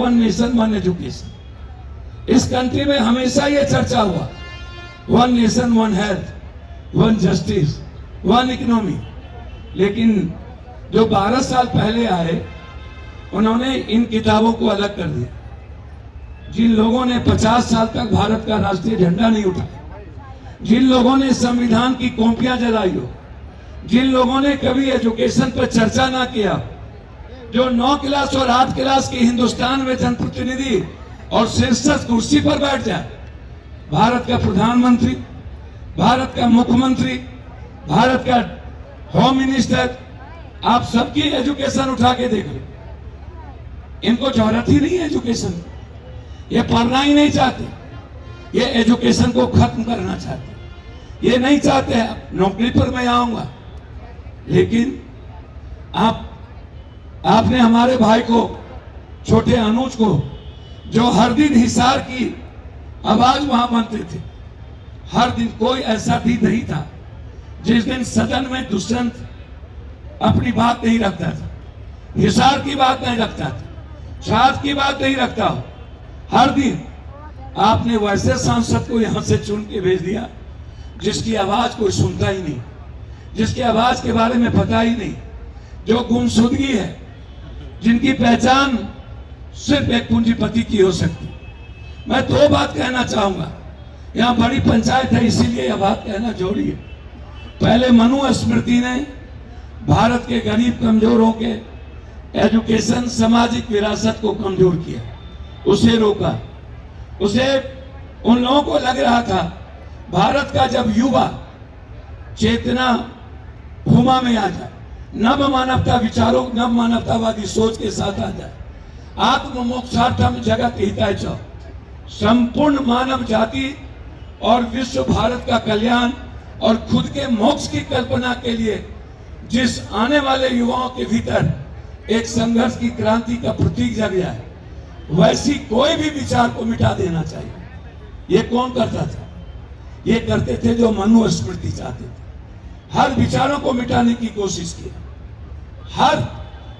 One nation one education. इस country में हमेशा ये चर्चा हुआ, one nation one health, one justice, one economy. लेकिन जो 12 साल पहले आए उन्होंने इन किताबों को अलग कर दिया। जिन लोगों ने 50 साल तक भारत का राष्ट्रीय झंडा नहीं उठाया, जिन लोगों ने संविधान की कॉपियां जलाई हो, जिन लोगों ने कभी एजुकेशन पर चर्चा ना किया, जो 9 क्लास और 8 क्लास के हिंदुस्तान में जनप्रतिनिधि और शीर्षस्थ कुर्सी पर बैठ जाए, भारत का प्रधानमंत्री, भारत का मुख्यमंत्री, भारत का होम मिनिस्टर, आप सबकी एजुकेशन उठा के देख लो। इनको जरूरत ही नहीं है एजुकेशन, ये पढ़ना ही नहीं चाहते, ये एजुकेशन को खत्म करना चाहते, ये नहीं चाहते नौकरी पर मैं आऊंगा। लेकिन आपने हमारे भाई को, छोटे अनुज को, जो हर दिन हिसार की आवाज वहां बनते थे, हर दिन कोई ऐसा दिन नहीं था जिस दिन सदन में दुष्यंत अपनी बात नहीं रखता था, हिसार की बात नहीं रखता था, छात्र की बात नहीं रखता हो। हर दिन आपने वैसे सांसद को यहां से चुन के भेज दिया जिसकी आवाज कोई सुनता ही नहीं, जिसकी आवाज के बारे में पता ही नहीं, जो गुमशुदगी है, जिनकी पहचान सिर्फ एक पूंजीपति की हो सकती। मैं 2 बात कहना चाहूंगा, यहाँ बड़ी पंचायत है इसीलिए यह बात कहना जरूरी है। पहले मनुस्मृति ने भारत के गरीब कमजोरों के एजुकेशन, सामाजिक विरासत को कमजोर किया, उसे रोका। उसे उन लोगों को लग रहा था भारत का जब युवा चेतना हुमा में आ जाए, नव मानवता विचारों, नव मानवतावादी सोच के साथ आ जाए, आत्म मोक्षार्थम जगत हिताय च, संपूर्ण मानव जाति और विश्व भारत का कल्याण और खुद के मोक्ष की कल्पना के लिए जिस आने वाले युवाओं के भीतर एक संघर्ष की क्रांति का प्रतीक जग जाए, वैसी कोई भी विचार को मिटा देना चाहिए। ये कौन करता था? ये करते थे जो मनुस्मृति चाहते थे। हर विचारों को मिटाने की कोशिश किया, हर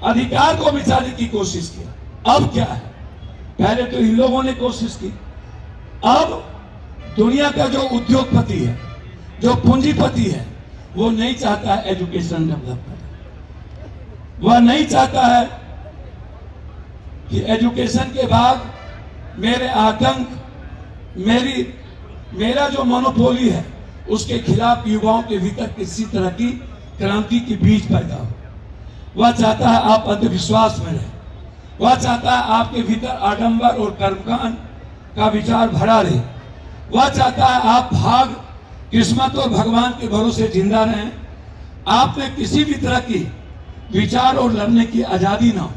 अधिकार को मिटाने की कोशिश किया। अब क्या है? पहले तो इन लोगों ने कोशिश की, अब दुनिया का जो उद्योगपति है, जो पूंजीपति है, वो नहीं चाहता है एजुकेशन डेवलप करे। वह नहीं चाहता है कि एजुकेशन के बाद मेरे आतंक, मेरा जो मोनोपोली है, उसके खिलाफ युवाओं के भीतर किसी तरह की क्रांति की बीज पैदा हो। वह चाहता है आप अंधविश्वास में रहें, वह चाहता है आपके भीतर आडंबर और कर्मकांड का विचार भरा रहे, वह चाहता है आप भाग, किस्मत और भगवान के भरोसे जिंदा रहें, आप में किसी भी तरह की विचार और लड़ने की आजादी ना हो।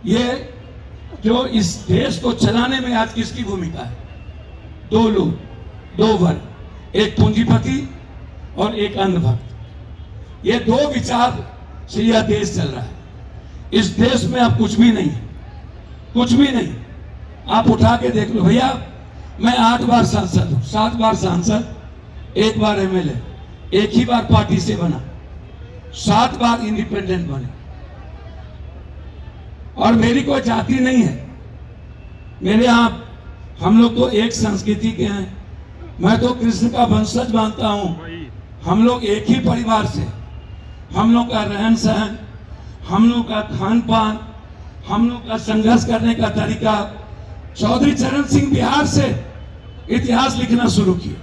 ये जो इस देश को चलाने में आज किसकी भूमिका है? 2 लोग, 2 वर्ग, एक पूंजीपति और एक अंधभक्त। ये 2 विचार से यह देश चल रहा है। इस देश में अब कुछ भी नहीं है, कुछ भी नहीं। आप उठा के देख लो भैया, मैं 8 बार सांसद हूं, 7 बार सांसद, 1 बार एमएलए, 1 ही बार पार्टी से बना, 7 बार इंडिपेंडेंट बने, और मेरी कोई जाति नहीं है। मेरे यहां हम लोग तो एक संस्कृति के हैं, मैं तो कृष्ण का वंशज मानता हूं। हम लोग एक ही परिवार से, हम लोग का रहन सहन, हम लोग का खान पान, हम लोग का संघर्ष करने का तरीका। चौधरी चरण सिंह बिहार से इतिहास लिखना शुरू किया,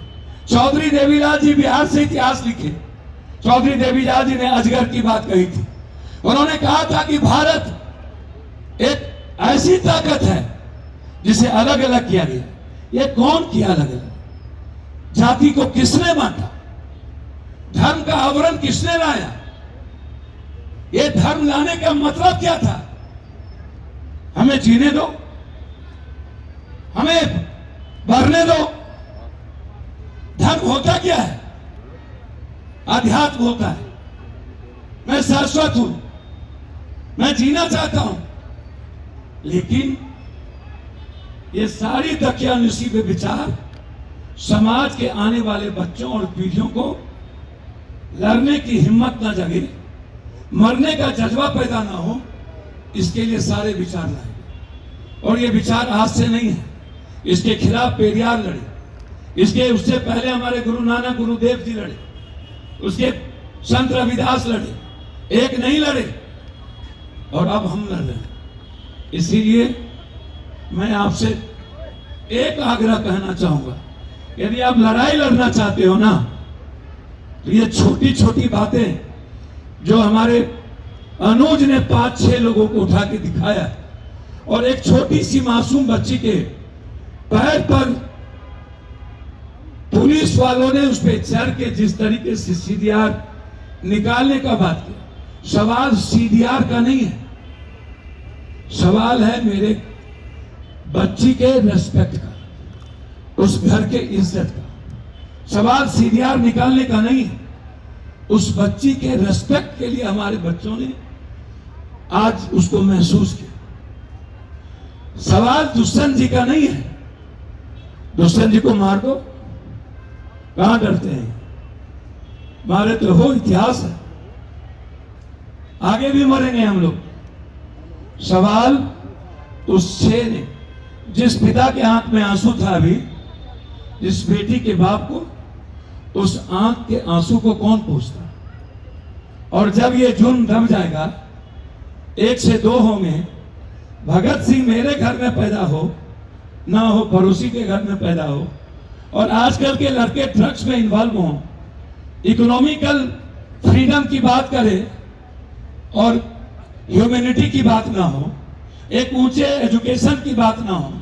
चौधरी देवीलाल जी बिहार से इतिहास लिखे। चौधरी देवीलाल जी ने अजगर की बात कही थी, उन्होंने कहा था कि भारत एक ऐसी ताकत है जिसे अलग अलग किया गया। ये कौन किया अलग अलग? जाति को किसने बांटा? धर्म का आवरण किसने लाया? ये धर्म लाने का मतलब क्या था? हमें जीने दो, हमें बढ़ने दो। धर्म होता क्या है? अध्यात्म होता है। मैं शाश्वत हूं, मैं जीना चाहता हूं, लेकिन ये सारी दकियानुसी विचार समाज के आने वाले बच्चों और पीढ़ियों को लड़ने की हिम्मत ना जगे, मरने का जज्बा पैदा ना हो, इसके लिए सारे विचार लाए। और ये विचार आज से नहीं है। इसके खिलाफ पेरियार लड़े, इसके उससे पहले हमारे गुरु नानक गुरुदेव जी लड़े, उसके संत रविदास लड़े, एक नहीं लड़े, और अब हम लड़ रहे हैं। इसीलिए मैं आपसे एक आग्रह कहना चाहूंगा, यदि आप लड़ाई लड़ना चाहते हो ना, तो ये छोटी छोटी बातें जो हमारे अनुज ने 5-6 लोगों को उठा के दिखाया, और एक छोटी सी मासूम बच्ची के पैर पर पुलिस वालों ने उस पे चढ़ के जिस तरीके से सीडीआर निकालने का बात किया, सवाल सीडीआर का नहीं है, सवाल है मेरे बच्ची के रेस्पेक्ट का, उस घर के इज्जत का। सवाल सीडीआर निकालने का नहीं है, उस बच्ची के रेस्पेक्ट के लिए हमारे बच्चों ने आज उसको महसूस किया। सवाल दुष्यंत जी का नहीं है, दुष्यंत जी को मार दो, कहां डरते हैं, मारे तो हो, इतिहास है, आगे भी मरेंगे हम लोग। सवाल उस 6 ने, जिस पिता के आंख में आंसू था अभी, जिस बेटी के बाप को, उस आंख के आंसू को कौन पूछता? और जब ये जुर्म दब जाएगा, 1 से 2 होंगे, भगत सिंह मेरे घर में पैदा हो ना हो, पड़ोसी के घर में पैदा हो, और आजकल के लड़के ड्रग्स में इन्वॉल्व हों, इकोनॉमिकल फ्रीडम की बात करें और ह्यूमैनिटी की बात ना हो, एक ऊंचे एजुकेशन की बात ना हो,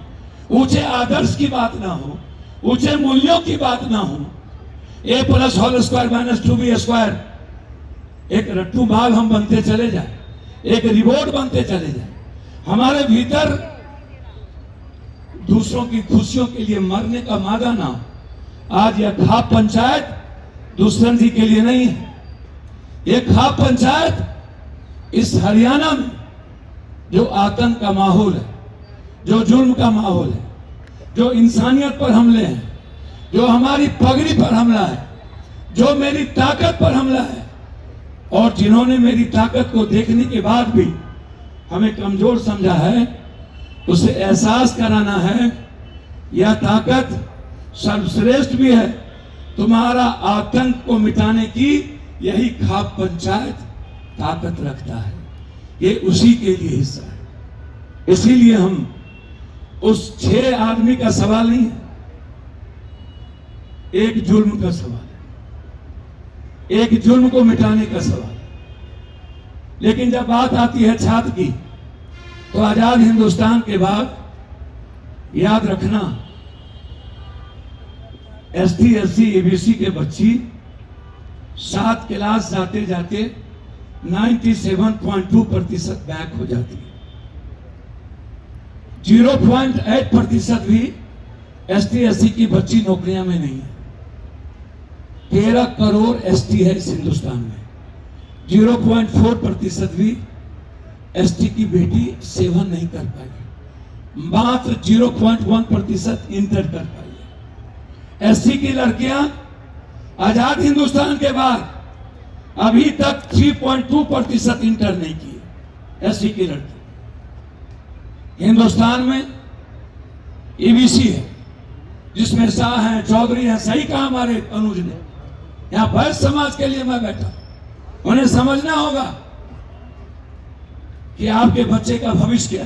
ऊंचे आदर्श की बात ना हो, ऊंचे मूल्यों की बात ना हो, A+² - 2B², एक रट्टू बाल हम बनते चले जाए, एक रिवॉर्ड बनते चले जाए, हमारे भीतर दूसरों की खुशियों के लिए मरने का मादा ना हो। आज यह खाप पंचायत दुष्यंत जी के लिए नहीं है, यह खाप पंचायत इस हरियाणा में जो आतंक का माहौल है, जो जुल्म का माहौल है, जो इंसानियत पर हमले हैं, जो हमारी पगड़ी पर हमला है, जो मेरी ताकत पर हमला है, और जिन्होंने मेरी ताकत को देखने के बाद भी हमें कमजोर समझा है, उसे एहसास कराना है यह ताकत सर्वश्रेष्ठ भी है। तुम्हारा आतंक को मिटाने की यही खाप पंचायत ताकत रखता है, ये उसी के लिए हिस्सा है। इसीलिए हम उस 6 आदमी का सवाल नहीं है, एक जुल्म का सवाल है, एक जुल्म को मिटाने का सवाल है। लेकिन जब बात आती है छात्र की, तो आजाद हिंदुस्तान के बाद याद रखना, ST SC ABC के बच्ची 7 क्लास जाते जाते 97.2% बैक हो जाती है। 0.8% भी ST SC की बच्ची नौकरियां में नहीं है। 13 करोड़ ST है इस हिंदुस्तान में, 0.4% भी ST की बेटी सेवन नहीं कर पाई, मात्र 0.1% इंटर कर पाई है। SC की लड़कियां आजाद हिंदुस्तान के बाद अभी तक 3.2% इंटर नहीं की है। SC की लड़की हिंदुस्तान में EBC है, जिसमें शाह हैं, चौधरी हैं, सही कहा हमारे अनुज ने। यहां वैश्य समाज के लिए मैं बैठा, उन्हें समझना होगा कि आपके बच्चे का भविष्य क्या है।